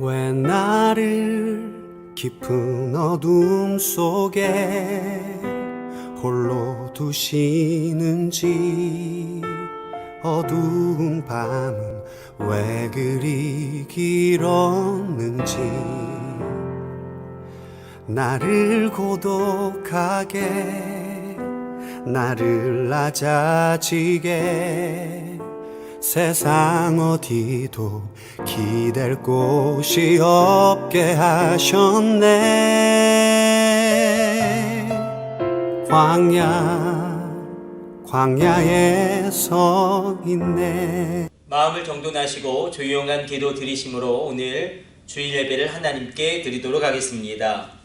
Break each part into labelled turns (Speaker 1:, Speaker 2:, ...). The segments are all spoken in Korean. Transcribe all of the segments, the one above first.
Speaker 1: 왜 나를 깊은 어둠 속에 홀로 두시는지, 어두운 밤은 왜 그리 길었는지, 나를 고독하게, 나를 낮아지게, 세상 어디도 기댈 곳이 없게 하셨네. 광야에 서 있네.
Speaker 2: 마음을 정돈하시고 조용한 기도 드리심으로 오늘 주일 예배를 하나님께 드리도록 하겠습니다.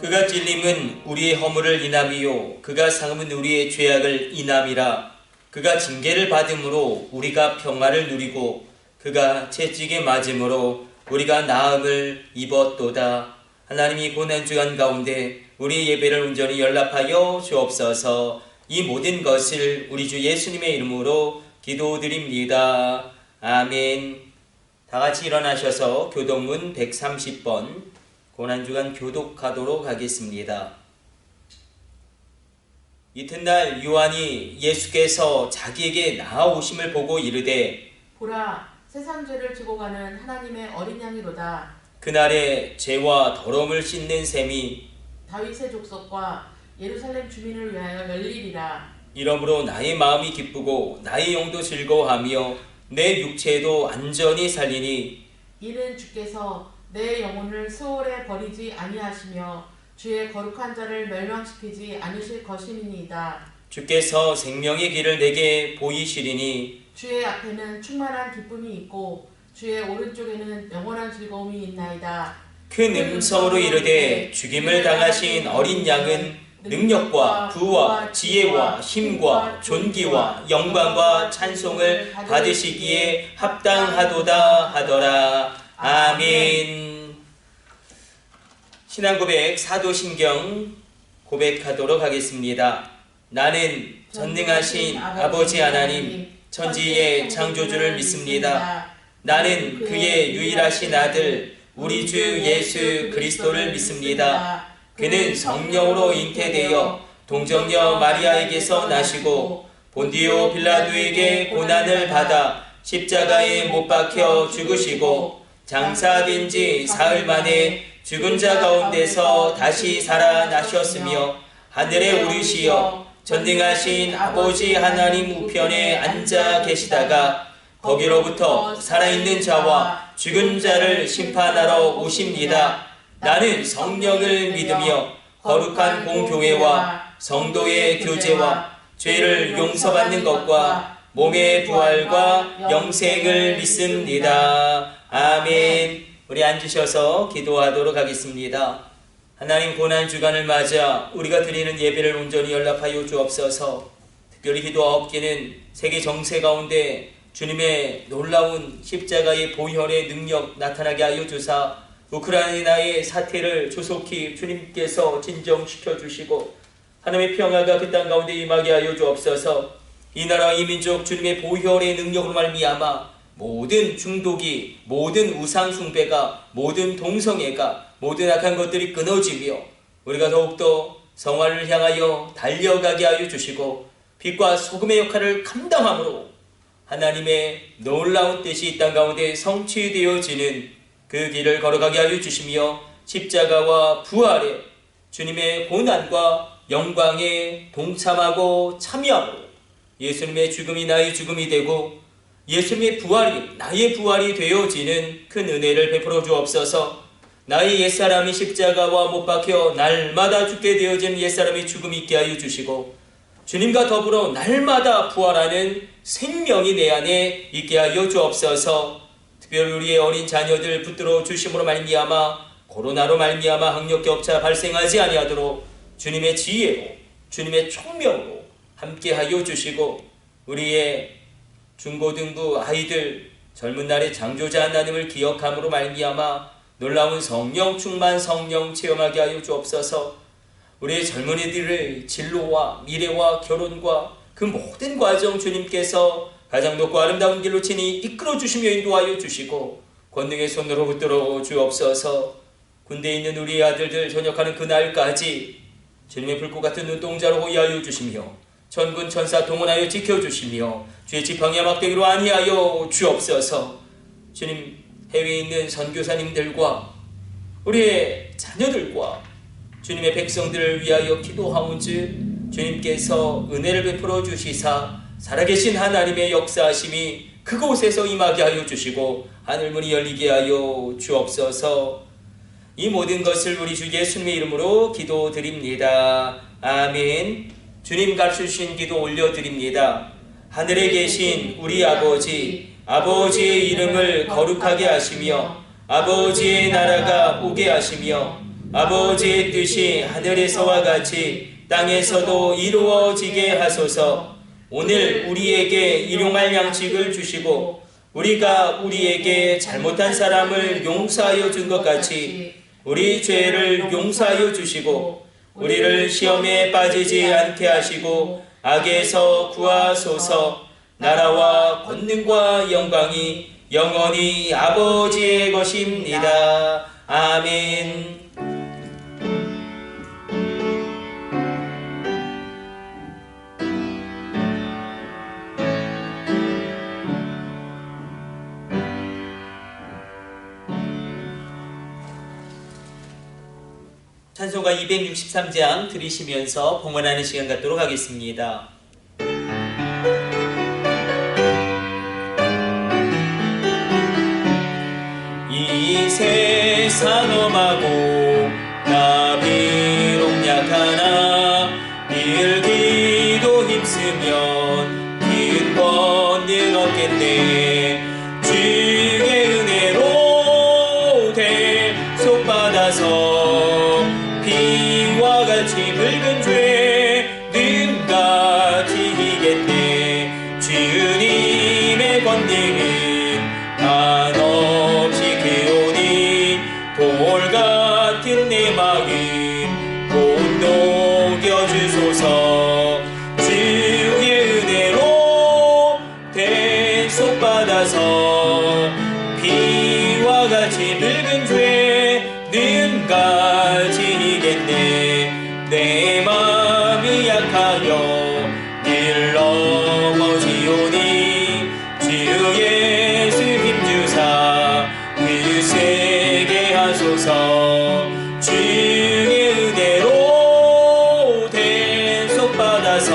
Speaker 2: 그가 찔림은 우리의 허물을 인함이요 그가 상함은 우리의 죄악을 인함이라. 그가 징계를 받음으로 우리가 평화를 누리고 그가 채찍에 맞음으로 우리가 나음을 입었도다. 하나님이 고난주간 가운데 우리 예배를 온전히 연락하여 주옵소서. 이 모든 것을 우리 주 예수님의 이름으로 기도드립니다. 아멘. 다같이 일어나셔서 교동문 130번 고난주간 교독하도록 하겠습니다. 이튿날 요한이 예수께서 자기에게 나아오심을 보고 이르되,
Speaker 3: 보라, 세상 죄를 지고 가는 하나님의 어린 양이로다.
Speaker 2: 그날에 죄와 더러움을 씻는 셈이
Speaker 3: 다윗의 족속과 예루살렘 주민을 위하여 열리리라.
Speaker 2: 이러므로 나의 마음이 기쁘고 나의 영도 즐거워하며 내 육체도 안전히 살리니,
Speaker 3: 이는 주께서 내 영혼을 수월에 버리지 아니하시며 주의 거룩한 자를 멸망시키지 않으실 것임이니이다.
Speaker 2: 주께서 생명의 길을 내게 보이시리니,
Speaker 3: 주의 앞에는 충만한 기쁨이 있고 주의 오른쪽에는 영원한 즐거움이 있나이다.
Speaker 2: 큰 음성으로 이르되, 죽임을 당하신 어린 양은 능력과 부와 지혜와 힘과 존귀와 영광과 찬송을 받으시기에 합당하도다 하더라. 아멘. 신앙고백 사도신경 고백하도록 하겠습니다. 나는 전능하신 아버지 하나님 천지의 창조주를 믿습니다. 나는 그의 유일하신 아들 우리 주 예수 그리스도를 믿습니다. 그는 성령으로 잉태되어 동정녀 마리아에게서 나시고 본디오 빌라도에게 고난을 받아 십자가에 못 박혀 죽으시고 장사된 지 사흘 만에 죽은 자 가운데서 다시 살아나셨으며 하늘에 오르시어 전능하신 아버지 하나님 우편에 앉아 계시다가 거기로부터 살아있는 자와 죽은 자를 심판하러 오십니다. 나는 성령을 믿으며 거룩한 공교회와 성도의 교제와 죄를 용서받는 것과 몸의 부활과 영생을 믿습니다. 아멘. 우리 앉으셔서 기도하도록 하겠습니다. 하나님, 고난주간을 맞아 우리가 드리는 예배를 온전히 연락하여 주옵소서. 특별히 기도하옵기는 세계 정세 가운데 주님의 놀라운 십자가의 보혈의 능력 나타나게 하여 주사 우크라이나의 사태를 조속히 주님께서 진정시켜 주시고 하나님의 평화가 그 땅 가운데 임하게 하여 주옵소서. 이 나라 이 민족 주님의 보혈의 능력으로 말미암아 모든 중독이, 모든 우상 숭배가, 모든 동성애가, 모든 악한 것들이 끊어지며 우리가 더욱더 성화를 향하여 달려가게 하여 주시고 빛과 소금의 역할을 감당함으로 하나님의 놀라운 뜻이 이 땅 가운데 성취되어지는 그 길을 걸어가게 하여 주시며 십자가와 부활에 주님의 고난과 영광에 동참하고 참여함으로 예수님의 죽음이 나의 죽음이 되고 예수님의 부활이 나의 부활이 되어지는 큰 은혜를 베풀어 주옵소서. 나의 옛사람이 십자가와 못 박혀 날마다 죽게 되어지는 옛사람의 죽음이 있게 하여 주시고 주님과 더불어 날마다 부활하는 생명이 내 안에 있게 하여 주옵소서. 특별히 우리의 어린 자녀들 붙들어 주심으로 말미암아 코로나로 말미암아 학력 격차 발생하지 아니하도록 주님의 지혜로 주님의 총명으로 함께하여 주시고 우리의 중고등부 아이들 젊은 날의 창조자 하나님을 기억함으로 말미암아 놀라운 성령 충만 성령 체험하게 하여 주옵소서. 우리의 젊은이들의 진로와 미래와 결혼과 그 모든 과정 주님께서 가장 높고 아름다운 길로 친히 이끌어 주시며 인도하여 주시고 권능의 손으로 붙들어 주옵소서. 군대에 있는 우리 아들들 전역하는 그날까지 주님의 불꽃 같은 눈동자로 호위하여 주시며 천군 천사 동원하여 지켜주시며 주의 지팡이와 막대기로 안위하여 주옵소서. 주님, 해외에 있는 선교사님들과 우리의 자녀들과 주님의 백성들을 위하여 기도하온즉 주님께서 은혜를 베풀어 주시사 살아계신 하나님의 역사하심이 그곳에서 임하게 하여 주시고 하늘문이 열리게 하여 주옵소서. 이 모든 것을 우리 주 예수님의 이름으로 기도드립니다. 아멘. 주님 가르쳐주신 기도 올려드립니다. 하늘에 계신 우리 아버지, 아버지의 이름을 거룩하게 하시며 아버지의 나라가 오게 하시며 아버지의 뜻이 하늘에서와 같이 땅에서도 이루어지게 하소서. 오늘 우리에게 일용할 양식을 주시고 우리가 우리에게 잘못한 사람을 용서하여 준 것 같이 우리 죄를 용서하여 주시고 우리를 시험에 빠지지 않게 하시고 악에서 구하소서. 나라와 권능과 영광이 영원히 아버지의 것입니다. 아멘. 찬송가 263장 들으시면서 봉헌하는 시간 갖도록 하겠습니다. 이 세상 험하고 나 비록 약하나 늘 기도 힘쓰면 큰 권능 얻겠네. 주의 은혜로 대속받아서 피와 같이 붉은 죄 눈같이 이겠네. 주님의 권능은 한없이 크오니 돌 같은 내 마음 곧 녹여주소서. 주의 은혜로 대속받아서 피와 같이 붉은 죄 눈같이 이겠네. 내 마음이 약하여 늘 넘어지오니 주 예수 힘주사 그 세게 하소서. 주의 은혜로 대속받아서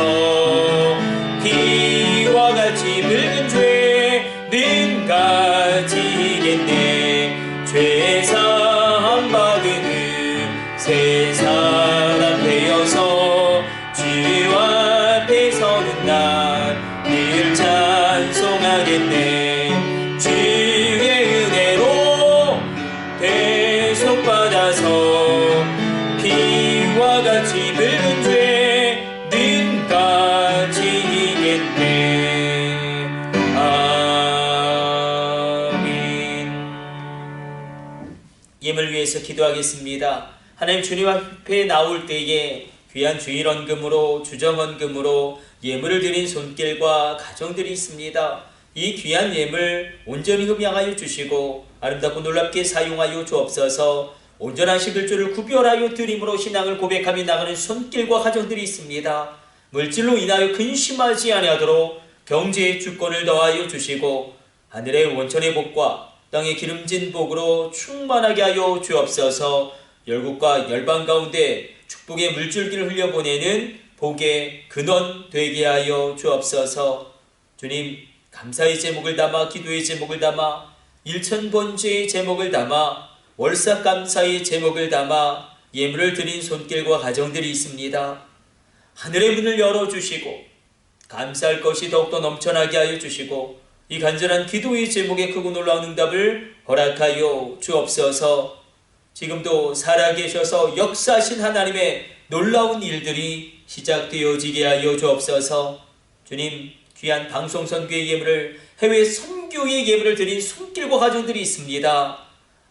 Speaker 2: 피와 같이 붉은 죄 눈같이 이겠네. 죄사함 받은 새 사람 되어서 주 앞에 서는 날 늘 찬송하겠네. 주의 은혜로 대속받아서 피와 같이 붉은 죄 눈같이 이겠네. 아멘. 예물 위해서 기도하겠습니다. 하나님, 주님 앞에 나올 때에 귀한 주일헌금으로 주정헌금으로 예물을 드린 손길과 가정들이 있습니다. 이 귀한 예물 온전히 흡양하여 주시고 아름답고 놀랍게 사용하여 주옵소서. 온전한 11조를 구별하여 드림으로 신앙을 고백하며 나가는 손길과 가정들이 있습니다. 물질로 인하여 근심하지 아니하도록 경제의 주권을 더하여 주시고 하늘의 원천의 복과 땅의 기름진 복으로 충만하게 하여 주옵소서. 열국과 열방 가운데 축복의 물줄기를 흘려보내는 복의 근원 되게 하여 주옵소서. 주님, 감사의 제목을 담아 기도의 제목을 담아 일천번제의 제목을 담아 월삭감사의 제목을 담아 예물을 드린 손길과 가정들이 있습니다. 하늘의 문을 열어주시고 감사할 것이 더욱더 넘쳐나게 하여 주시고 이 간절한 기도의 제목에 크고 놀라운 응답을 허락하여 주옵소서. 지금도 살아계셔서 역사하신 하나님의 놀라운 일들이 시작되어지게 하여 주옵소서. 주님, 귀한 방송 선교의 예물을, 해외 선교의 예물을 드린 손길과 가정들이 있습니다.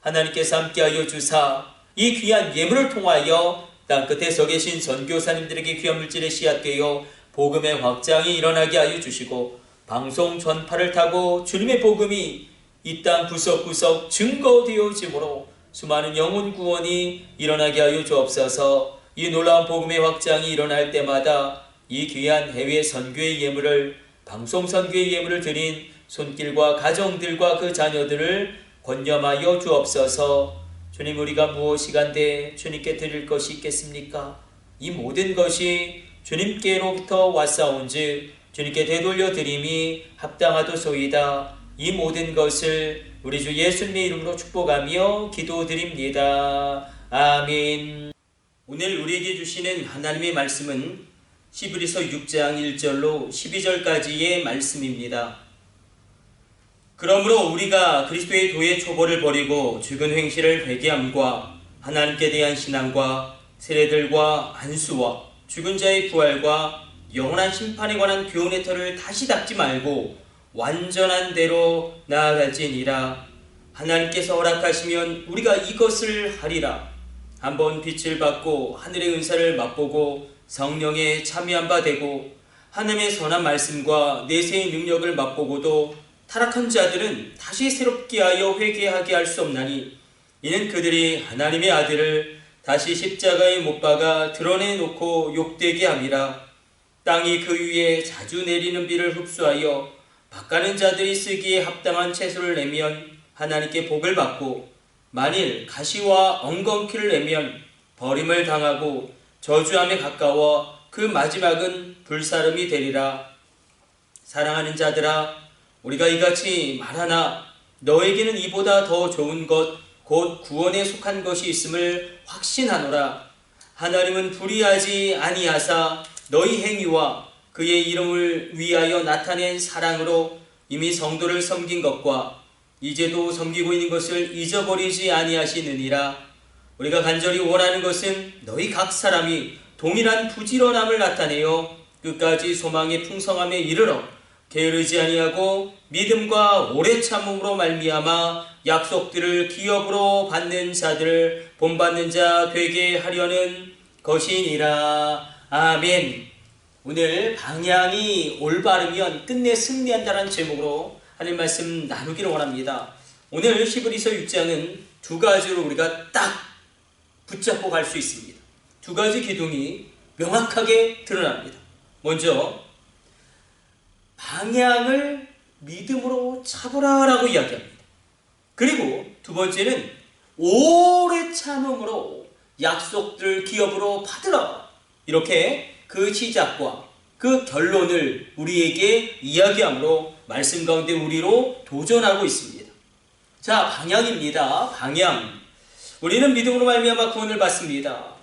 Speaker 2: 하나님께서 함께하여 주사 이 귀한 예물을 통하여 땅끝에 서 계신 선교사님들에게 귀한 물질의 씨앗되어 복음의 확장이 일어나게 하여 주시고, 방송 전파를 타고 주님의 복음이 이 땅 구석구석 증거되어지므로 수많은 영혼 구원이 일어나게 하여 주옵소서. 이 놀라운 복음의 확장이 일어날 때마다 이 귀한 해외 선교의 예물을, 방송 선교의 예물을 드린 손길과 가정들과 그 자녀들을 권념하여 주옵소서. 주님, 우리가 무엇이간데 주님께 드릴 것이 있겠습니까? 이 모든 것이 주님께로부터 왔사온즉 주님께 되돌려 드림이 합당하도소이다. 이 모든 것을 우리 주 예수님의 이름으로 축복하며 기도드립니다. 아멘. 오늘 우리에게 주시는 하나님의 말씀은 히브리서 6장 1절로 12절까지의 말씀입니다. 그러므로 우리가 그리스도의 도의 초보를 버리고 죽은 행실을 회개함과 하나님께 대한 신앙과 세례들과 안수와 죽은 자의 부활과 영원한 심판에 관한 교훈의 터를 다시 닦지 말고 완전한 대로 나아갈지니라. 하나님께서 허락하시면 우리가 이것을 하리라. 한번 빛을 받고 하늘의 은사를 맛보고 성령에 참여한 바 되고 하나님의 선한 말씀과 내세의 능력을 맛보고도 타락한 자들은 다시 새롭게 하여 회개하게 할 수 없나니, 이는 그들이 하나님의 아들을 다시 십자가에 못 박아 드러내놓고 욕되게 함이라. 땅이 그 위에 자주 내리는 비를 흡수하여 밭가는 자들이 쓰기에 합당한 채소를 내면 하나님께 복을 받고, 만일 가시와 엉겅퀴를 내면 버림을 당하고 저주함에 가까워 그 마지막은 불사름이 되리라. 사랑하는 자들아, 우리가 이같이 말하나 너에게는 이보다 더 좋은 것 곧 구원에 속한 것이 있음을 확신하노라. 하나님은 불의하지 아니하사 너희 행위와 그의 이름을 위하여 나타낸 사랑으로 이미 성도를 섬긴 것과 이제도 섬기고 있는 것을 잊어버리지 아니하시느니라. 우리가 간절히 원하는 것은 너희 각 사람이 동일한 부지런함을 나타내어 끝까지 소망의 풍성함에 이르러 게으르지 아니하고 믿음과 오래 참음으로 말미암아 약속들을 기업으로 받는 자들을 본받는 자 되게 하려는 것이니라. 아멘. 오늘 방향이 올바르면 끝내 승리한다는 제목으로 하나님 말씀 나누기를 원합니다. 오늘 히브리서 6장은 두 가지로 우리가 딱 붙잡고 갈 수 있습니다. 두 가지 기둥이 명확하게 드러납니다. 먼저 방향을 믿음으로 잡으라라고 이야기합니다. 그리고 두 번째는 오래 참음으로 약속들 기업으로 받으라. 이렇게 그 시작과 그 결론을 우리에게 이야기하므로 말씀 가운데 우리로 도전하고 있습니다. 자, 방향입니다. 방향. 우리는 믿음으로 말미암아 구원을 받습니다.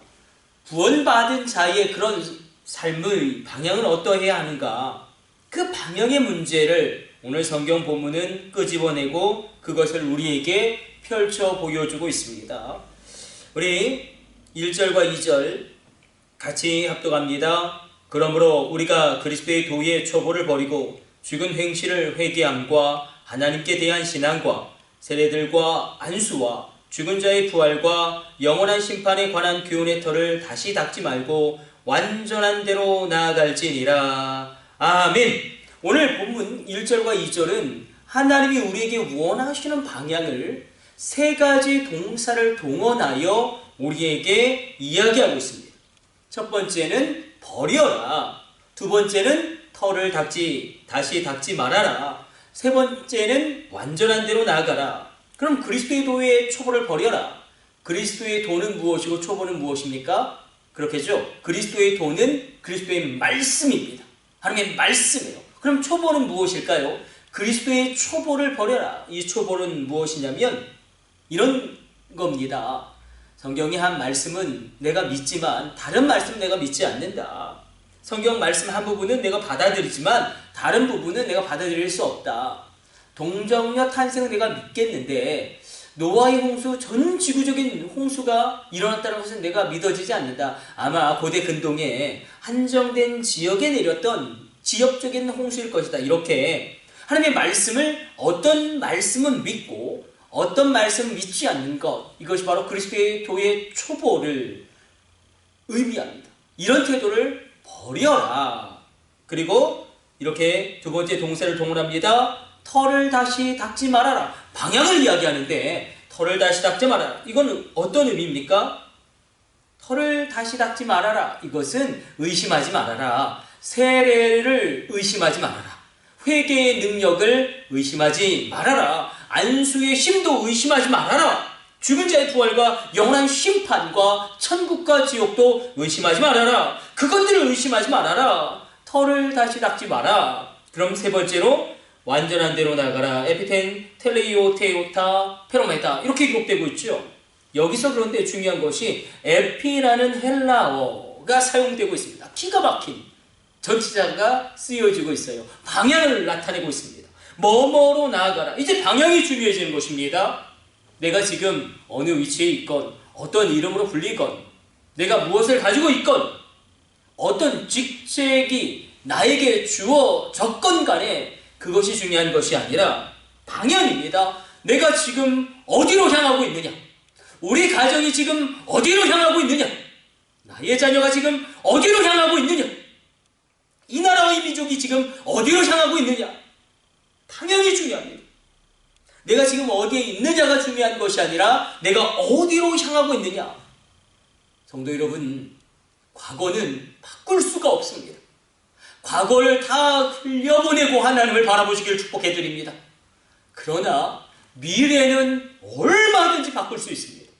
Speaker 2: 구원받은 자의 그런 삶의 방향은 어떠해야 하는가? 그 방향의 문제를 오늘 성경 본문은 끄집어내고 그것을 우리에게 펼쳐 보여주고 있습니다. 우리 1절과 2절 같이 합독합니다. 그러므로 우리가 그리스도의 도의 초보를 버리고 죽은 행실을 회개함과 하나님께 대한 신앙과 세례들과 안수와 죽은 자의 부활과 영원한 심판에 관한 교훈의 터를 다시 닦지 말고 완전한 대로 나아갈지니라. 아멘. 오늘 본문 1절과 2절은 하나님이 우리에게 원하시는 방향을 세 가지 동사를 동원하여 우리에게 이야기하고 있습니다. 첫 번째는 버려라. 두 번째는 터를 다시 닦지 말아라. 세 번째는 완전한 대로 나아가라. 그럼 그리스도의 도의 초보를 버려라. 그리스도의 도는 무엇이고 초보는 무엇입니까? 그렇겠죠? 그리스도의 도는 그리스도의 말씀입니다. 하나님의 말씀이에요. 그럼 초보는 무엇일까요? 그리스도의 초보를 버려라. 이 초보는 무엇이냐면 이런 겁니다. 성경이 한 말씀은 내가 믿지만 다른 말씀은 내가 믿지 않는다. 성경 말씀 한 부분은 내가 받아들이지만 다른 부분은 내가 받아들일 수 없다. 동정녀 탄생은 내가 믿겠는데 노아의 홍수, 전 지구적인 홍수가 일어났다는 것은 내가 믿어지지 않는다. 아마 고대 근동에 한정된 지역에 내렸던 지역적인 홍수일 것이다. 이렇게 하나님의 말씀을 어떤 말씀은 믿고 어떤 말씀은 믿지 않는 것, 이것이 바로 그리스도의 교회의 초보를 의미합니다. 이런 태도를 버려라. 그리고 이렇게 두 번째 동사를 동원합니다. 털을 다시 닦지 말아라. 방향을 이야기하는데 털을 다시 닦지 말아라. 이건 어떤 의미입니까? 털을 다시 닦지 말아라. 이것은 의심하지 말아라. 세례를 의심하지 말아라. 회개의 능력을 의심하지 말아라. 안수의 힘도 의심하지 말아라. 죽은 자의 부활과 영원한 심판과 천국과 지옥도 의심하지 말아라. 그것들을 의심하지 말아라. 털을 다시 닦지 마라. 그럼 세 번째로 완전한 대로 나가라. 에피텐, 텔레이오, 테오타, 페로메타 이렇게 기록되고 있죠. 여기서 그런데 중요한 것이 에피라는 헬라어가 사용되고 있습니다. 기가 막힌 전치사가 쓰여지고 있어요. 방향을 나타내고 있습니다. 뭐뭐로 나아가라. 이제 방향이 중요해지는 것입니다. 내가 지금 어느 위치에 있건 어떤 이름으로 불리건 내가 무엇을 가지고 있건 어떤 직책이 나에게 주어졌건 간에 그것이 중요한 것이 아니라 방향입니다. 내가 지금 어디로 향하고 있느냐? 우리 가정이 지금 어디로 향하고 있느냐? 나의 자녀가 지금 어디로 향하고 있느냐? 이 나라와 이 민족이 지금 어디로 향하고 있느냐? 방향이 중요합니다. 내가 지금 어디에 있느냐가 중요한 것이 아니라 내가 어디로 향하고 있느냐. 성도 여러분, 과거는 바꿀 수가 없습니다. 과거를 다 흘려보내고 하나님을 바라보시길 축복해 드립니다. 그러나 미래는 얼마든지 바꿀 수 있습니다.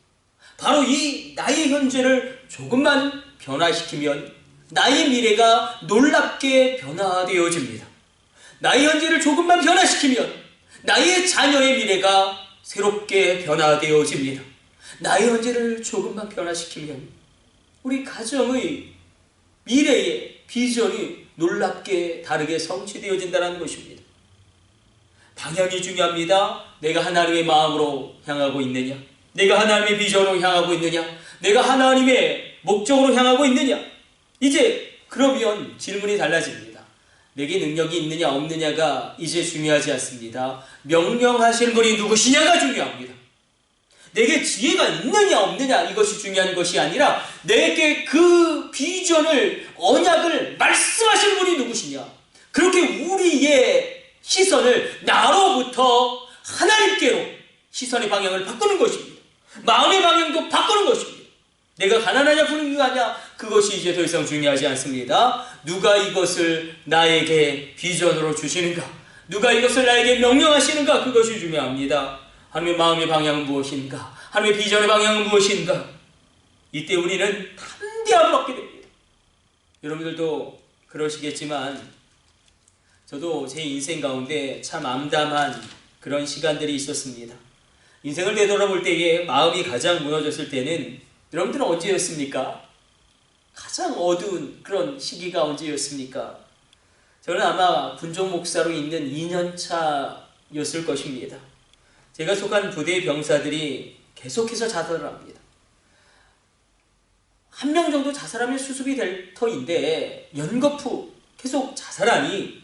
Speaker 2: 바로 이 나의 현재를 조금만 변화시키면 나의 미래가 놀랍게 변화되어집니다. 나의 현재를 조금만 변화시키면 나의 자녀의 미래가 새롭게 변화되어집니다. 나의 현재를 조금만 변화시키면 우리 가정의 미래의 비전이 놀랍게 다르게 성취되어진다는 것입니다. 방향이 중요합니다. 내가 하나님의 마음으로 향하고 있느냐? 내가 하나님의 비전으로 향하고 있느냐? 내가 하나님의 목적으로 향하고 있느냐? 이제 그러면 질문이 달라집니다. 내게 능력이 있느냐 없느냐가 이제 중요하지 않습니다. 명령하시는 분이 누구시냐가 중요합니다. 내게 지혜가 있느냐 없느냐 이것이 중요한 것이 아니라 내게 그 비전을 언약을 말씀하시는 분이 누구시냐. 그렇게 우리의 시선을 나로부터 하나님께로 시선의 방향을 바꾸는 것입니다. 마음의 방향도 바꾸는 것입니다. 내가 가난하냐 부유하냐 그것이 이제 더 이상 중요하지 않습니다. 누가 이것을 나에게 비전으로 주시는가, 누가 이것을 나에게 명령하시는가, 그것이 중요합니다. 하나님의 마음의 방향은 무엇인가, 하나님의 비전의 방향은 무엇인가. 이때 우리는 담대함을 얻게 됩니다. 여러분들도 그러시겠지만 저도 제 인생 가운데 참 암담한 그런 시간들이 있었습니다. 인생을 되돌아볼 때에 마음이 가장 무너졌을 때는 여러분들은 언제였습니까? 가장 어두운 그런 시기가 언제였습니까? 저는 아마 군종 목사로 있는 2년차였을 것입니다. 제가 속한 부대의 병사들이 계속해서 자살을 합니다. 한 명 정도 자살하면 수습이 될 터인데 연거푸 계속 자살하니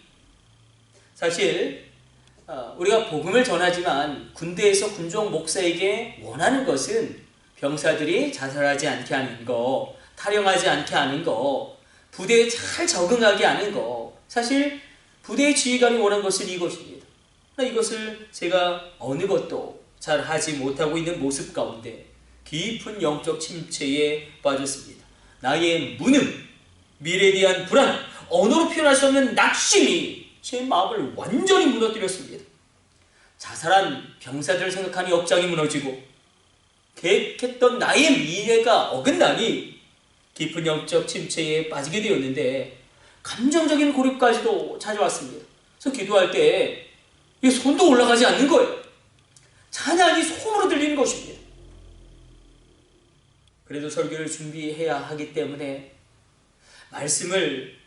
Speaker 2: 사실 우리가 복음을 전하지만 군대에서 군종 목사에게 원하는 것은 병사들이 자살하지 않게 하는 거, 탈영하지 않게 하는 거, 부대에 잘 적응하게 하는 거. 사실 부대의 지휘관이 원하는 것은 이것입니다. 이것을 제가 어느 것도 잘 하지 못하고 있는 모습 가운데 깊은 영적 침체에 빠졌습니다. 나의 무능, 미래에 대한 불안, 언어로 표현할 수 없는 낙심이 제 마음을 완전히 무너뜨렸습니다. 자살한 병사들을 생각하니 억장이 무너지고 계획했던 나의 미래가 어긋나니 깊은 영적 침체에 빠지게 되었는데 감정적인 고립까지도 찾아왔습니다. 그래서 기도할 때 손도 올라가지 않는 거예요. 찬양이 손으로 들리는 것입니다. 그래도 설교를 준비해야 하기 때문에 말씀을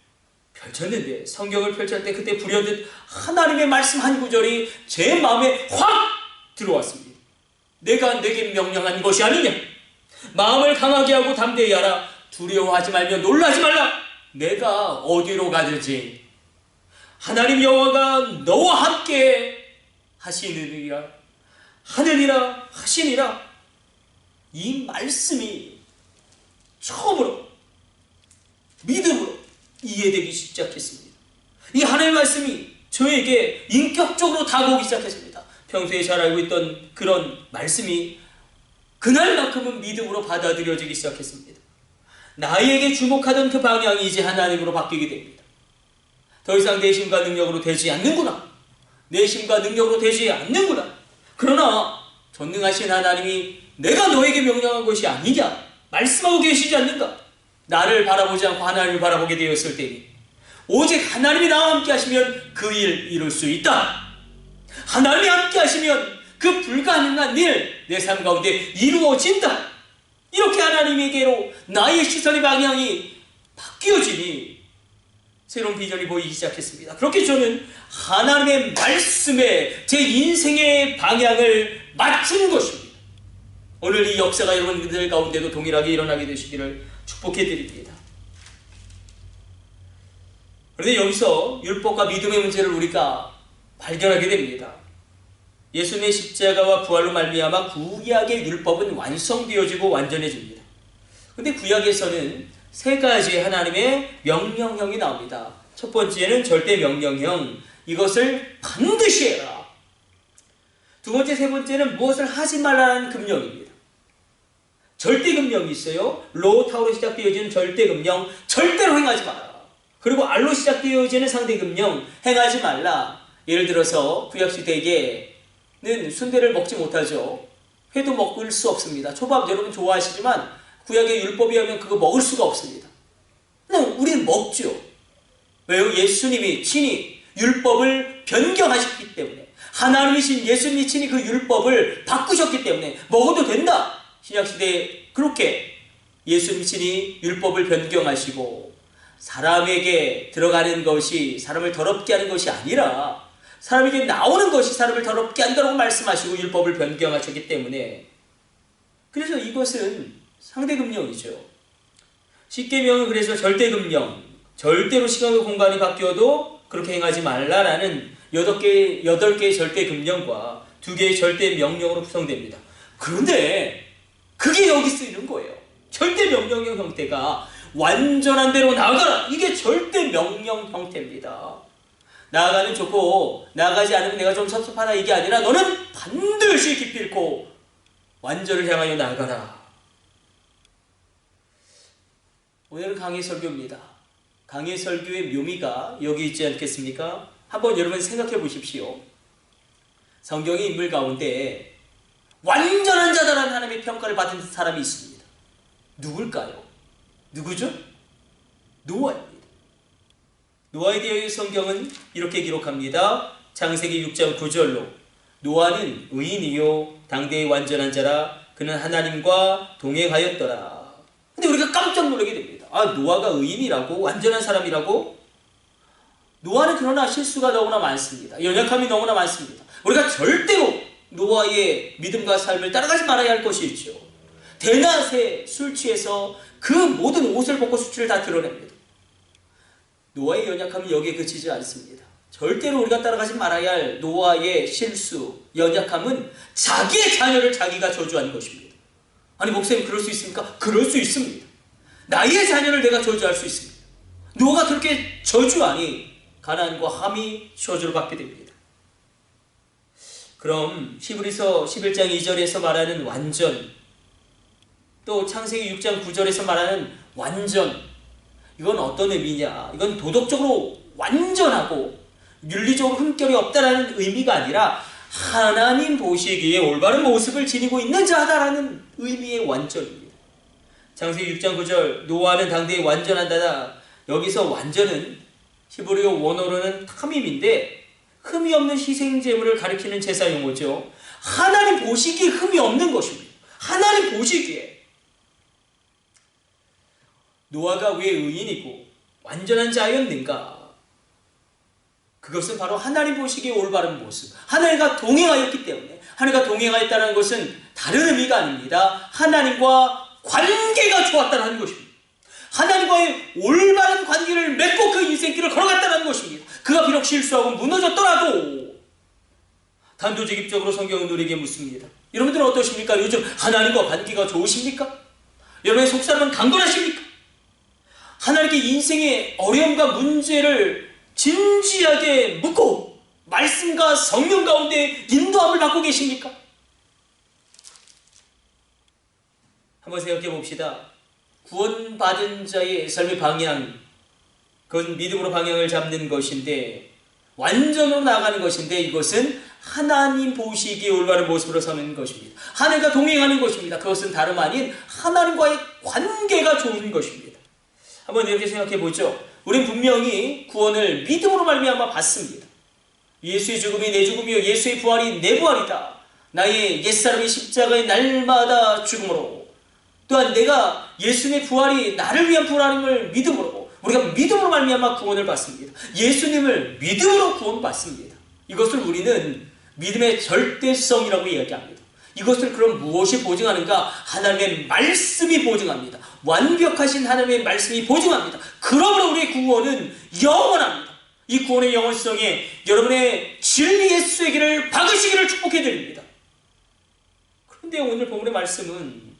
Speaker 2: 펼쳤는데, 성경을 펼칠 때 그때 불현듯 하나님의 말씀 한 구절이 제 마음에 확 들어왔습니다. 내가 내게 명령한 것이 아니냐? 마음을 강하게 하고 담대히 하라. 두려워하지 말며 놀라지 말라. 내가 어디로 가든지 하나님 여호와가 너와 함께 하시느니라. 하느니라 하시니라. 이 말씀이 처음으로 믿음으로 이해되기 시작했습니다. 이 하나님의 말씀이 저에게 인격적으로 다가오기 시작했습니다. 평소에 잘 알고 있던 그런 말씀이 그날만큼은 믿음으로 받아들여지기 시작했습니다. 나에게 주목하던 그 방향이 이제 하나님으로 바뀌게 됩니다. 더 이상 내 힘과 능력으로 되지 않는구나. 내 힘과 능력으로 되지 않는구나. 그러나 전능하신 하나님이 내가 너에게 명령한 것이 아니냐 말씀하고 계시지 않는가? 나를 바라보지 않고 하나님을 바라보게 되었을 때니 오직 하나님이 나와 함께 하시면 그 일 이룰 수 있다. 하나님이 함께 하시면 그 불가능한 일 내 삶 가운데 이루어진다. 이렇게 하나님에게로 나의 시선의 방향이 바뀌어지니 새로운 비전이 보이기 시작했습니다. 그렇게 저는 하나님의 말씀에 제 인생의 방향을 맞춘 것입니다. 오늘 이 역사가 여러분들 가운데도 동일하게 일어나게 되시기를 축복해 드립니다. 그런데 여기서 율법과 믿음의 문제를 우리가 발견하게 됩니다. 예수님의 십자가와 부활로 말미암아 구약의 율법은 완성되어지고 완전해집니다. 그런데 구약에서는 세 가지의 하나님의 명령형이 나옵니다. 첫 번째는 절대 명령형, 이것을 반드시 해라. 두 번째, 세 번째는 무엇을 하지 말라는 금령입니다. 절대 금령이 있어요. 로, 타우로 시작되어지는 절대 금령, 절대로 행하지 마라. 그리고 알로 시작되어지는 상대 금령, 행하지 말라. 예를 들어서 구약시대에는 순대를 먹지 못하죠. 회도 먹을 수 없습니다. 초밥 여러분 좋아하시지만 구약의 율법에 하면 그거 먹을 수가 없습니다. 그냥 우리는 먹죠. 왜요? 예수님이 친히 율법을 변경하셨기 때문에, 하나님이신 예수님이 친히 그 율법을 바꾸셨기 때문에 먹어도 된다. 신약시대에 그렇게 예수님이 친히 율법을 변경하시고 사람에게 들어가는 것이 사람을 더럽게 하는 것이 아니라 사람에게 나오는 것이 사람을 더럽게 한다고 말씀하시고 율법을 변경하셨기 때문에, 그래서 이것은 상대금령이죠. 십계명은 그래서 절대금령, 절대로 시간과 공간이 바뀌어도 그렇게 행하지 말라라는 8개의 절대금령과 2개의 절대명령으로 구성됩니다. 그런데 그게 여기 쓰이는 거예요. 절대명령형 형태가 완전한 대로 나아가라, 이게 절대명령 형태입니다. 나아가는 좋고 나아가지 않으면 내가 좀 섭섭하다 이게 아니라 너는 반드시 기필코 완전을 향하여 나아가라. 오늘은 강해 설교입니다. 강해 설교의 묘미가 여기 있지 않겠습니까? 한번 여러분 생각해 보십시오. 성경의 인물 가운데 완전한 자다라는 하나님의 평가를 받은 사람이 있습니다. 누굴까요? 누구죠? 노아입니다. 노아에 대해 성경은 이렇게 기록합니다. 창세기 6장 9절로 노아는 의인이요 당대의 완전한 자라. 그는 하나님과 동행하였더라. 근데 우리가 깜짝 놀라게 됩니다. 아, 노아가 의인이라고? 완전한 사람이라고? 노아는 그러나 실수가 너무나 많습니다. 연약함이 너무나 많습니다. 우리가 절대로 노아의 믿음과 삶을 따라가지 말아야 할 것이 있죠. 대낮에 술 취해서 그 모든 옷을 벗고 수치를 다 드러냅니다. 노아의 연약함은 여기에 그치지 않습니다. 절대로 우리가 따라가지 말아야 할 노아의 실수, 연약함은 자기의 자녀를 자기가 저주하는 것입니다. 아니 목사님 그럴 수 있습니까? 그럴 수 있습니다. 나의 자녀를 내가 저주할 수 있습니다. 노아가 그렇게 저주하니 가나안과 함이 저주를 받게 됩니다. 그럼 히브리서 11장 2절에서 말하는 완전, 또 창세기 6장 9절에서 말하는 완전, 이건 어떤 의미냐? 이건 도덕적으로 완전하고 윤리적으로 흠결이 없다라는 의미가 아니라 하나님 보시기에 올바른 모습을 지니고 있는 자다라는 의미의 완전입니다. 창세기 6장 9절 노아는 당대에 완전한다다. 여기서 완전은 히브리어 원어로는 타밈인데 흠이 없는 희생제물을 가리키는 제사 용어죠. 하나님 보시기에 흠이 없는 것입니다. 하나님 보시기에. 노아가 왜 의인이고 완전한 자였는가? 그것은 바로 하나님 보시기에 올바른 모습, 하나님과 동행하였기 때문에, 하나님과 동행하였다는 것은 다른 의미가 아닙니다. 하나님과 관계가 좋았다는 것입니다. 하나님과의 올바른 관계를 맺고 그 인생길을 걸어갔다는 것입니다. 그가 비록 실수하고 무너졌더라도 단도직입적으로 성경은 우리에게 묻습니다. 여러분들은 어떠십니까? 요즘 하나님과 관계가 좋으십니까? 여러분의 속사람은 강건하십니까? 하나님께 인생의 어려움과 문제를 진지하게 묻고 말씀과 성령 가운데 인도함을 받고 계십니까? 한번 생각해 봅시다. 구원받은 자의 삶의 방향, 그건 믿음으로 방향을 잡는 것인데, 완전으로 나아가는 것인데, 이것은 하나님 보시기에 올바른 모습으로 서는 것입니다. 하나님과 동행하는 것입니다. 그것은 다름 아닌 하나님과의 관계가 좋은 것입니다. 한번 이렇게 생각해 보죠. 우린 분명히 구원을 믿음으로 말미암아 받습니다. 예수의 죽음이 내 죽음이요 예수의 부활이 내 부활이다. 나의 옛사람이 십자가의 날마다 죽음으로, 또한 내가 예수님의 부활이 나를 위한 부활임을 믿음으로, 우리가 믿음으로 말미암아 구원을 받습니다. 예수님을 믿음으로 구원받습니다. 이것을 우리는 믿음의 절대성이라고 이야기합니다. 이것을 그럼 무엇이 보증하는가? 하나님의 말씀이 보증합니다. 완벽하신 하나님의 말씀이 보증합니다. 그러므로 우리의 구원은 영원합니다. 이 구원의 영원성에 여러분의 진리의 쐐기를 박으시기를 축복해 드립니다. 그런데 오늘 본문의 말씀은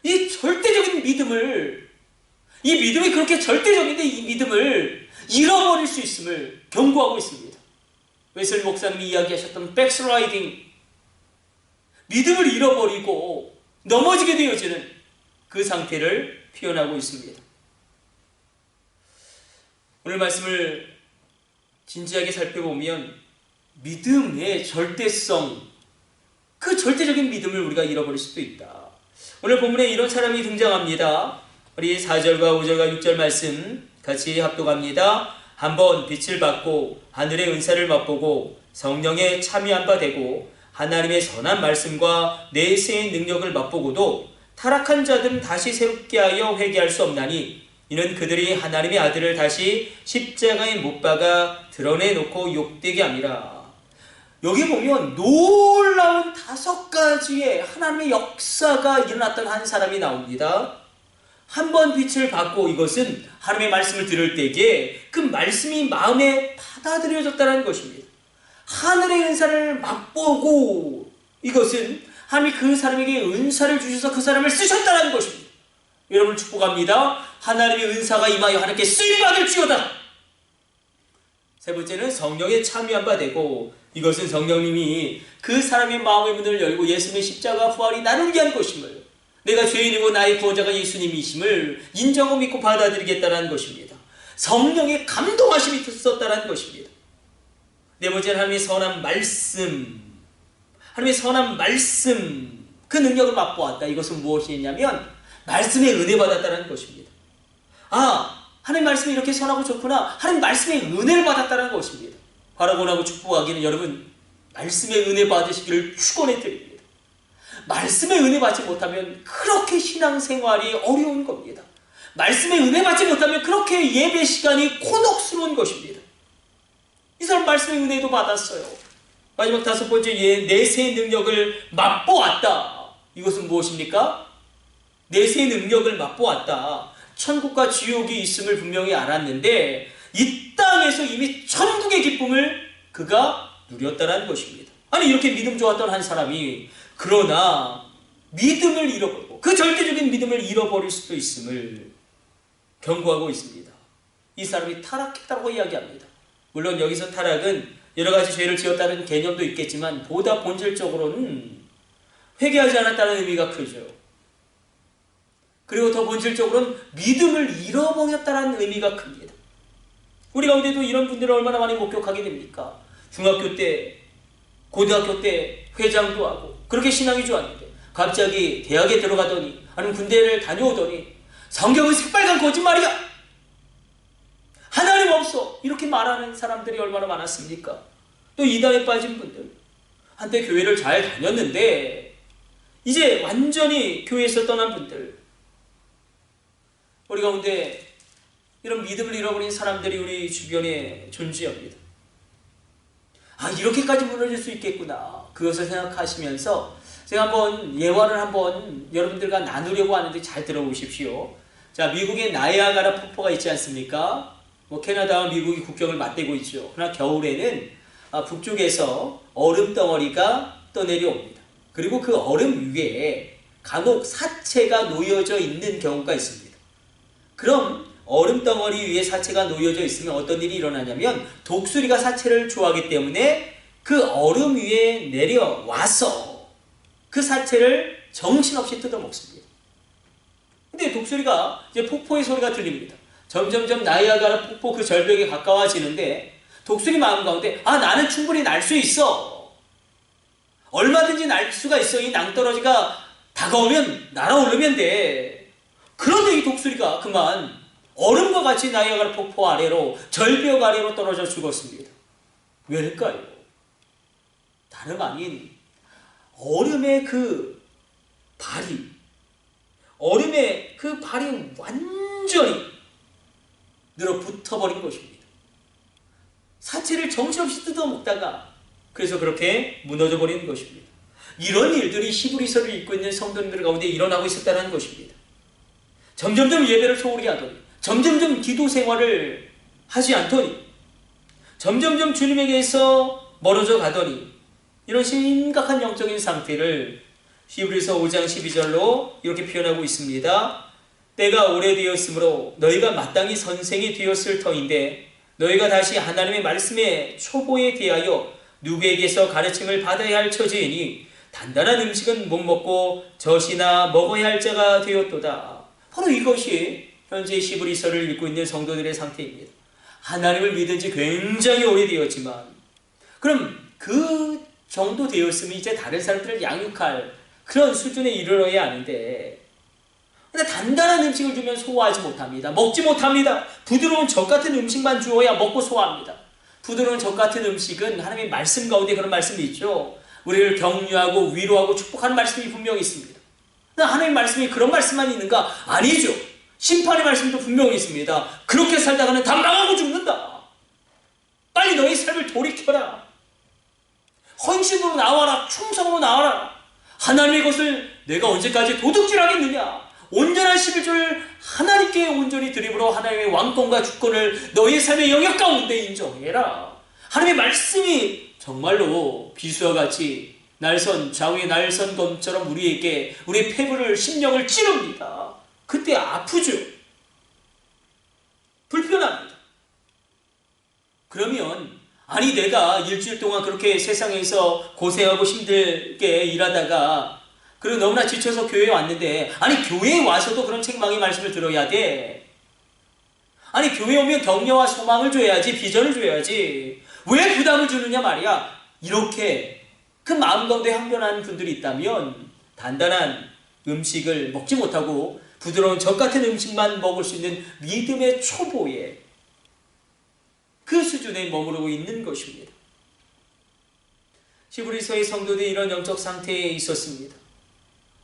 Speaker 2: 이 절대적인 믿음을, 이 믿음이 그렇게 절대적인데 이 믿음을 잃어버릴 수 있음을 경고하고 있습니다. 웨슬리 목사님이 이야기하셨던 백스라이딩, 믿음을 잃어버리고 넘어지게 되어지는 그 상태를 표현하고 있습니다. 오늘 말씀을 진지하게 살펴보면 믿음의 절대성, 그 절대적인 믿음을 우리가 잃어버릴 수도 있다. 오늘 본문에 이런 사람이 등장합니다. 우리 4절과 5절과 6절 말씀 같이 합독합니다. 한번 빛을 받고 하늘의 은사를 맛보고 성령에 참여한 바 되고 하나님의 선한 말씀과 내세의 능력을 맛보고도 타락한 자들은 다시 새롭게 하여 회개할 수 없나니 이는 그들이 하나님의 아들을 다시 십자가에 못 박아 드러내놓고 욕되게 함이라. 여기 보면 놀라운 5가지의 하나님의 역사가 일어났던 한 사람이 나옵니다. 한 번 빛을 받고, 이것은 하나님의 말씀을 들을 때에 그 말씀이 마음에 받아들여졌다는 것입니다. 하늘의 은사를 맛보고, 이것은 하나님이 그 사람에게 은사를 주셔서 그 사람을 쓰셨다는 것입니다. 여러분 축복합니다. 하나님의 은사가 임하여 하나님께 쓰임받을지어다. 세 번째는 성령에 참여한 바 되고, 이것은 성령님이 그 사람의 마음의 문을 열고 예수님의 십자가 부활이 나를 위한 것임을, 내가 죄인이고 나의 구원자가 예수님이심을 인정하고 믿고 받아들이겠다는 것입니다. 성령의 감동하심이 있었다는 것입니다. 네 번째는 하나님의 선한 말씀, 하나님의 선한 말씀, 그 능력을 맛보았다. 이것은 무엇이냐면 말씀의 은혜 받았다는 것입니다. 아, 하나님 말씀이 이렇게 선하고 좋구나. 하나님 말씀의 은혜를 받았다는 것입니다. 바라고나고 축복하기는 여러분 말씀의 은혜 받으시기를 축원해 드립니다. 말씀의 은혜 받지 못하면 그렇게 신앙생활이 어려운 겁니다. 말씀의 은혜 받지 못하면 그렇게 예배 시간이 곤혹스러운 것입니다. 이 사람 말씀의 은혜도 받았어요. 마지막 5번째, 내세의 능력을 맛보았다. 이것은 무엇입니까? 내세의 능력을 맛보았다. 천국과 지옥이 있음을 분명히 알았는데 이 땅에서 이미 천국의 기쁨을 그가 누렸다는 것입니다. 아니, 이렇게 믿음 좋았던 한 사람이 그러나 믿음을 잃어버리고 그 절대적인 믿음을 잃어버릴 수도 있음을 경고하고 있습니다. 이 사람이 타락했다고 이야기합니다. 물론 여기서 타락은 여러 가지 죄를 지었다는 개념도 있겠지만 보다 본질적으로는 회개하지 않았다는 의미가 크죠. 그리고 더 본질적으로는 믿음을 잃어버렸다는 의미가 큽니다. 우리 가운데도 이런 분들을 얼마나 많이 목격하게 됩니까? 중학교 때, 고등학교 때 회장도 하고 그렇게 신앙이 좋았는데 갑자기 대학에 들어가더니 아니면 군대를 다녀오더니 성경은 새빨간 거짓말이야! 하나님 없어! 이렇게 말하는 사람들이 얼마나 많았습니까? 또 이단에 빠진 분들, 한때 교회를 잘 다녔는데 이제 완전히 교회에서 떠난 분들, 우리 가운데
Speaker 4: 이런 믿음을 잃어버린 사람들이 우리 주변에 존재합니다. 이렇게까지 무너질 수 있겠구나. 그것을 생각하시면서 제가 한번 예화를 한번 여러분들과 나누려고 하는데 잘 들어보십시오. 자, 미국의 나이아가라 폭포가 있지 않습니까? 캐나다와 미국이 국경을 맞대고 있죠. 그러나 겨울에는 북쪽에서 얼음 덩어리가 떠내려옵니다. 그리고 그 얼음 위에 간혹 사체가 놓여져 있는 경우가 있습니다. 그럼 얼음 덩어리 위에 사체가 놓여져 있으면 어떤 일이 일어나냐면 독수리가 사체를 좋아하기 때문에 그 얼음 위에 내려와서 그 사체를 정신없이 뜯어먹습니다. 근데 독수리가 이제 폭포의 소리가 들립니다. 점점점 나이아가라 폭포 그 절벽에 가까워지는데 독수리 마음 가운데 나는 충분히 날 수 있어. 얼마든지 날 수가 있어. 이 낭떠러지가 다가오면 날아오르면 돼. 그런데 이 독수리가 그만 얼음과 같이 나이아가라 폭포 아래로 절벽 아래로 떨어져 죽었습니다. 왜일까요? 다름 아닌 얼음의 그 발이 완전히 늘어붙어버린 것입니다. 사체를 정신없이 뜯어먹다가 그래서 그렇게 무너져버리는 것입니다. 이런 일들이 히브리서를 읽고 있는 성도님들 가운데 일어나고 있었다는 것입니다. 점점점 예배를 소홀히 하더니 점점점 기도 생활을 하지 않더니 점점점 주님에게서 멀어져 가더니 이런 심각한 영적인 상태를 히브리서 5장 12절로 이렇게 표현하고 있습니다. 때가 오래되었으므로 너희가 마땅히 선생이 되었을 터인데 너희가 다시 하나님의 말씀의 초보에 대하여 누구에게서 가르침을 받아야 할 처지이니 단단한 음식은 못 먹고 젖이나 먹어야 할 자가 되었도다. 바로 이것이 현재 히브리서를 읽고 있는 성도들의 상태입니다. 하나님을 믿은 지 굉장히 오래되었지만 그럼 그 정도 되었으면 이제 다른 사람들을 양육할 그런 수준에 이르러야 하는데 근데 단단한 음식을 주면 소화하지 못합니다. 먹지 못합니다. 부드러운 젖 같은 음식만 주어야 먹고 소화합니다. 부드러운 젖 같은 음식은 하나님의 말씀 가운데 그런 말씀이 있죠. 우리를 격려하고 위로하고 축복하는 말씀이 분명히 있습니다. 하나님의 말씀이 그런 말씀만 있는가? 아니죠. 심판의 말씀도 분명히 있습니다. 그렇게 살다가는 다 망하고 죽는다. 빨리 너의 삶을 돌이켜라. 헌신으로 나와라. 충성으로 나와라. 하나님의 것을 내가 언제까지 도둑질하겠느냐. 온전한 11조를 하나님께 온전히 드림으로 하나님의 왕권과 주권을 너의 삶의 영역 가운데 인정해라. 하나님의 말씀이 정말로 비수와 같이 좌우의 날선검처럼 우리에게 우리의 폐부를 심령을 찌릅니다. 그때 아프죠. 불편합니다. 그러면 내가 일주일 동안 그렇게 세상에서 고생하고 힘들게 일하다가 그리고 너무나 지쳐서 교회에 왔는데 교회에 와서도 그런 책망의 말씀을 들어야 돼. 교회에 오면 격려와 소망을 줘야지, 비전을 줘야지. 왜 부담을 주느냐 말이야. 이렇게 그 마음 가운데 항변하는 분들이 있다면 단단한 음식을 먹지 못하고 부드러운 젖 같은 음식만 먹을 수 있는 믿음의 초보에 그 수준에 머무르고 있는 것입니다. 히브리서의 성도들이 이런 영적 상태에 있었습니다.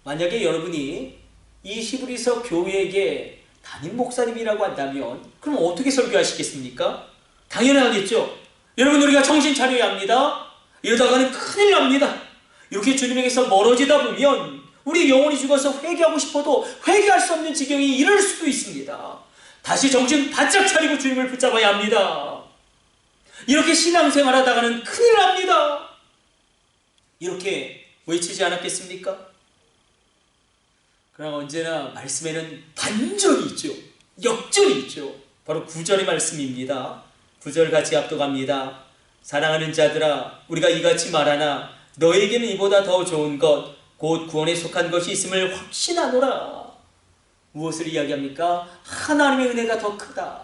Speaker 4: 만약에 여러분이 이 히브리서 교회에게 담임 목사님이라고 한다면 그럼 어떻게 설교하시겠습니까? 당연하겠죠. 여러분, 우리가 정신 차려야 합니다. 이러다가는 큰일 납니다. 이렇게 주님에게서 멀어지다 보면 우리 영혼이 죽어서 회개하고 싶어도 회개할 수 없는 지경에 이를 수도 있습니다. 다시 정신 바짝 차리고 주님을 붙잡아야 합니다. 이렇게 신앙생활 하다가는 큰일 납니다. 이렇게 외치지 않았겠습니까? 그러나 언제나 말씀에는 반전이 있죠. 역전이 있죠. 바로 9절의 말씀입니다. 9절 같이 압도갑니다. 사랑하는 자들아, 우리가 이같이 말하나 너에게는 이보다 더 좋은 것 곧 구원에 속한 것이 있음을 확신하노라. 무엇을 이야기합니까? 하나님의 은혜가 더 크다.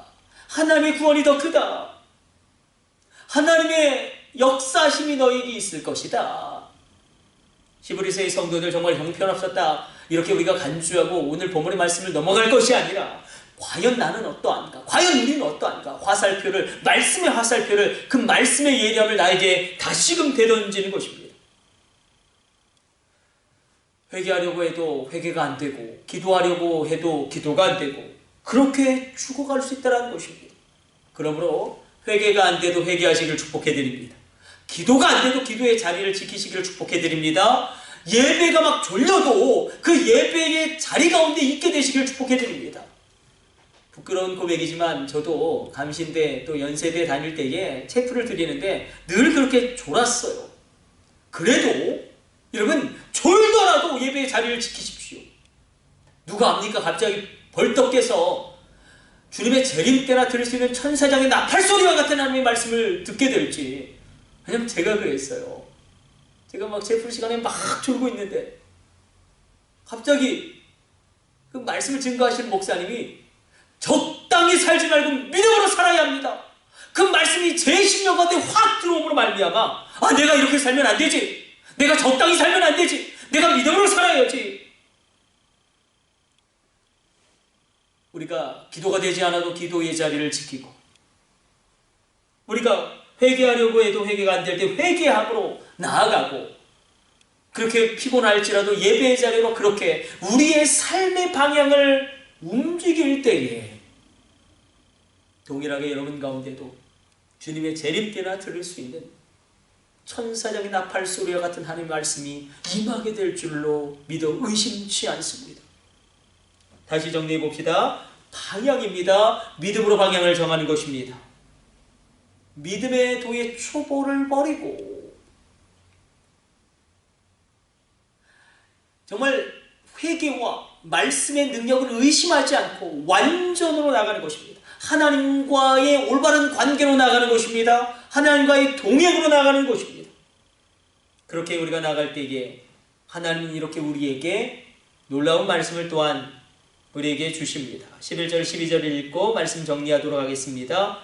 Speaker 4: 하나님의 구원이 더 크다. 하나님의 역사심이 너에게 있을 것이다. 히브리서의 성도들 정말 형편없었다. 이렇게 우리가 간주하고 오늘 본문의 말씀을 넘어갈 것이 아니라 과연 나는 어떠한가? 과연 우리는 어떠한가? 말씀의 화살표를 그 말씀의 예리함을 나에게 다시금 되던지는 것입니다. 회개하려고 해도 회개가 안 되고 기도하려고 해도 기도가 안 되고 그렇게 죽어갈 수 있다는 것입니다. 그러므로 회개가 안 돼도 회개하시기를 축복해드립니다. 기도가 안 돼도 기도의 자리를 지키시기를 축복해드립니다. 예배가 막 졸려도 그 예배의 자리 가운데 있게 되시기를 축복해드립니다. 부끄러운 고백이지만 저도 감신대 또 연세대 다닐 때에 체프를 드리는데 늘 그렇게 졸았어요. 그래도 여러분 졸더라도 예배의 자리를 지키십시오. 누가 압니까? 갑자기 벌떡 깨서 주님의 재림 때나 들을 수 있는 천사장의 나팔소리와 같은 하나님의 말씀을 듣게 될지. 왜냐면 제가 그랬어요. 제가 막 체프 시간에 막 졸고 있는데 갑자기 그 말씀을 증거하시는 목사님이 적당히 살지 말고 믿음으로 살아야 합니다. 그 말씀이 제 심령 가운데 확 들어옴으로 말미암아 내가 이렇게 살면 안 되지. 내가 적당히 살면 안 되지. 내가 믿음으로 살아야지. 우리가 기도가 되지 않아도 기도의 자리를 지키고 우리가 회개하려고 해도 회개가 안 될 때 회개함으로 나아가고 그렇게 피곤할지라도 예배의 자리로 그렇게 우리의 삶의 방향을 움직일 때에 동일하게 여러분 가운데도 주님의 재림 때나 들을 수 있는 천사장의 나팔 소리와 같은 하나님의 말씀이 임하게 될 줄로 믿어 의심치 않습니다. 다시 정리해 봅시다. 방향입니다. 믿음으로 방향을 정하는 것입니다. 믿음의 도의 초보를 버리고 정말 회개와 말씀의 능력을 의심하지 않고 완전으로 나가는 것입니다. 하나님과의 올바른 관계로 나가는 것입니다. 하나님과의 동행으로 나가는 것입니다. 그렇게 우리가 나갈 때에 하나님은 이렇게 우리에게 놀라운 말씀을 또한 우리에게 주십니다. 11절 12절을 읽고 말씀 정리하도록 하겠습니다.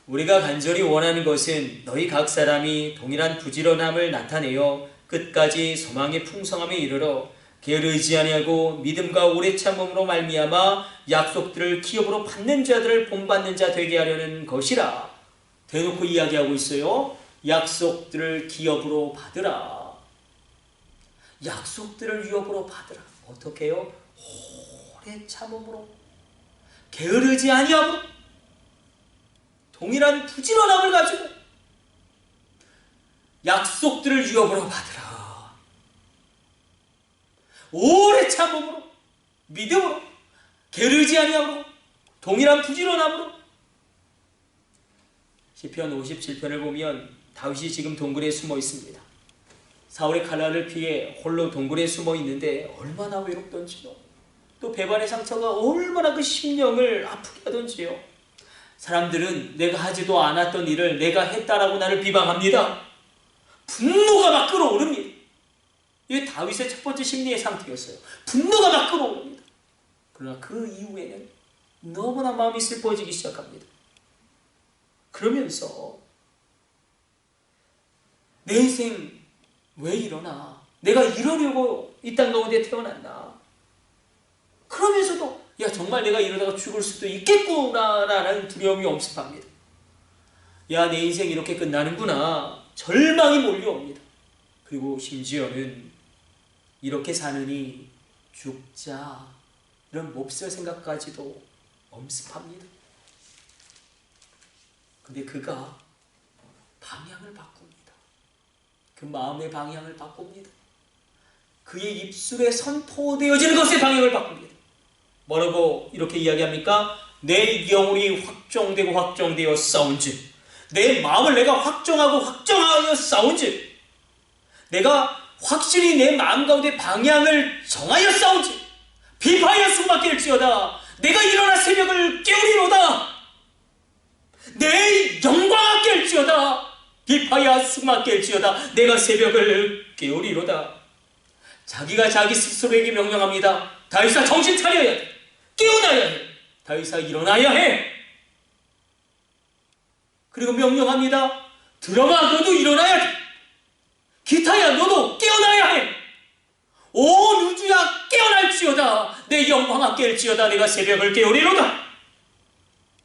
Speaker 4: 우리가 간절히 원하는 것은 너희 각 사람이 동일한 부지런함을 나타내어 끝까지 소망의 풍성함에 이르러 게으르지 아니하고 믿음과 오래 참음으로 말미암아 약속들을 기업으로 받는 자들을 본받는 자 되게 하려는 것이라. 대놓고 이야기하고 있어요. 약속들을 기업으로 받으라. 약속들을 위협으로 받으라. 어떻게 해요? 오래 참음으로 게으르지 아니하고 동일한 부지런함을 가지고 약속들을 위협으로 받으라. 오래 참음으로 믿음으로 게으르지 아니하고 동일한 부지런함으로. 시편 57편을 보면 다윗이 지금 동굴에 숨어 있습니다. 사울의 칼날을 피해 홀로 동굴에 숨어 있는데 얼마나 외롭던지요. 또 배반의 상처가 얼마나 그 심령을 아프게 하던지요. 사람들은 내가 하지도 않았던 일을 내가 했다라고 나를 비방합니다. 분노가 막 끓어오릅니다. 이게 다윗의 첫 번째 심리의 상태였어요. 분노가 막 끓어오릅니다. 그러나 그 이후에는 너무나 마음이 슬퍼지기 시작합니다. 그러면서 내 인생 왜 이러나? 내가 이러려고 이 땅 가운데 태어났나? 그러면서도 정말 내가 이러다가 죽을 수도 있겠구나라는 두려움이 엄습합니다. 내 인생 이렇게 끝나는구나. 절망이 몰려옵니다. 그리고 심지어는 이렇게 사느니 죽자 이런 몹쓸 생각까지도 엄습합니다. 근데 그가 방향을 바꿉니다. 그 마음의 방향을 바꿉니다. 그의 입술에 선포되어지는 것의 방향을 바꿉니다. 뭐라고 이렇게 이야기합니까? 내 영혼이 확정되어 싸운즉 내 마음을 내가 확정하고 확정하여 싸운즉 내가 확실히 내 마음 가운데 방향을 정하여 싸운즉 비파여 숨막힐지어다 내가 일어나 새벽을 깨우리로다 내 영광아 깰지어다 비파야 숨막힐지어다 내가 새벽을 깨우리로다. 자기가 자기 스스로에게 명령합니다. 다윗아 정신 차려야 돼. 깨어나야 해. 다윗아 일어나야 해. 그리고 명령합니다. 드러마 너도 일어나야 돼. 기타야 너도 깨어나야 해. 온 우주야 깨어날지어다. 내 영광아 깰지어다. 내가 새벽을 깨우리로다.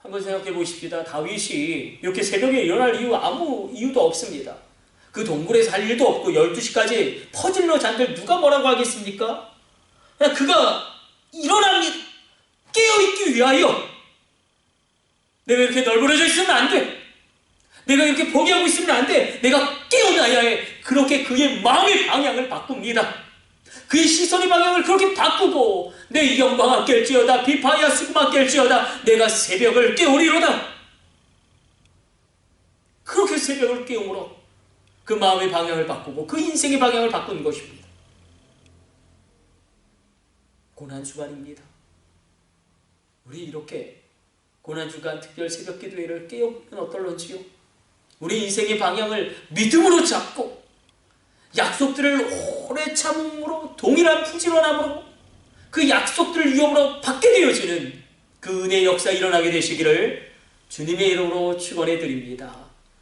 Speaker 4: 한번 생각해 보십시다. 다윗이 이렇게 새벽에 일어날 이유 아무 이유도 없습니다. 그 동굴에서 할 일도 없고 12시까지 퍼질러 잔들 누가 뭐라고 하겠습니까? 그냥 그가 일어납니다. 깨어있기 위하여 내가 이렇게 널브러져 있으면 안 돼. 내가 이렇게 포기하고 있으면 안 돼. 내가 깨어나야 해. 그렇게 그의 마음의 방향을 바꿉니다. 그의 시선의 방향을 그렇게 바꾸고 내 영광아 깰지어다 비파야 수구마 깰지어다 내가 새벽을 깨우리로다. 그렇게 새벽을 깨우므로 그 마음의 방향을 바꾸고 그 인생의 방향을 바꾸는 것입니다. 고난주간입니다. 우리 이렇게 고난주간 특별 새벽 기도회를 깨우면 어떨런지요? 우리 인생의 방향을 믿음으로 잡고 약속들을 오래 참음으로 동일한 부지런함으로 그 약속들을 위협으로 받게 되어지는 그 은혜의 역사 일어나게 되시기를 주님의 이름으로 축원해 드립니다.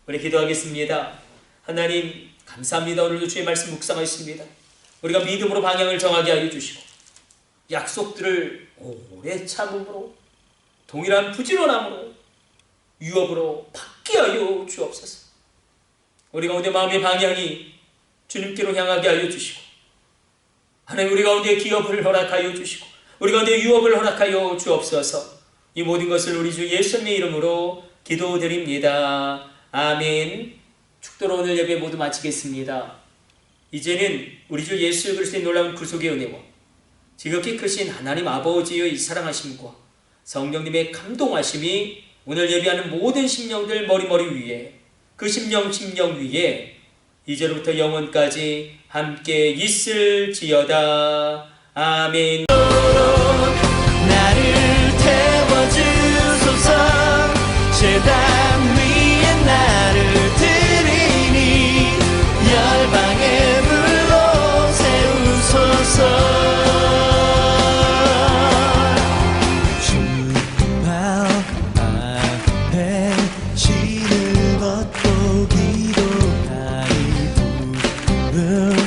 Speaker 4: 우리 기도하겠습니다. 하나님 감사합니다. 오늘도 주의 말씀 묵상하였습니다. 우리가 믿음으로 방향을 정하게 하여 주시고 약속들을 오래 참음으로 동일한 부지런함으로 유업으로 받게 하여 주옵소서. 우리 가운데 마음의 방향이 주님께로 향하게 하여 주시고 하나님 우리 가운데 기업을 허락하여 주시고 우리 가운데 유업을 허락하여 주옵소서. 이 모든 것을 우리 주 예수님의 이름으로 기도드립니다. 아멘. 축도로 오늘 예배 모두 마치겠습니다. 이제는 우리 주 예수 그리스도의 놀라운 구속의 은혜와 지극히 크신 하나님 아버지의 사랑하심과 성령님의 감동하심이 오늘 예배하는 모든 심령들 머리머리 위에 그 심령 위에 이제로부터 영원까지 함께 있을지어다. 아멘.
Speaker 5: 나를 태워주소서. 제단 위에 나를 드리니 열방의 불로 세우소서. 신을 벗고 기도하리 부르